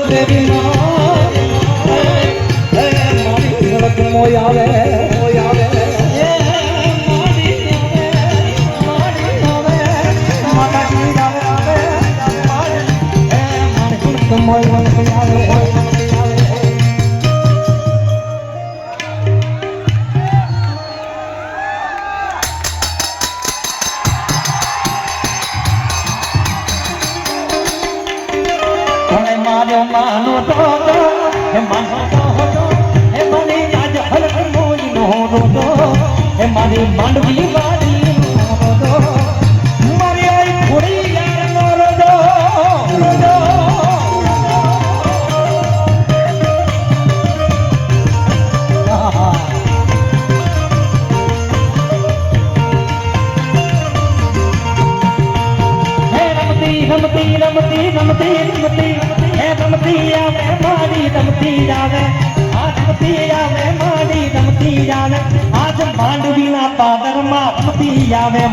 દેવી મારી રત મોય આવે માનો તો હે માનો તો હે મને આજ હલક મોજ નો રોતો હે મારી માંડવી વાડી નો રોતો મારી આઈ થોડી યાર નો રોતો હે રમતી રમતી રમતી રમતી રમતી રમતી આવે મારી રમતી જાવે આ રમતી આવે મારી રમતી જાવે આજ માંડવીના પાદરમાં રમતી આવે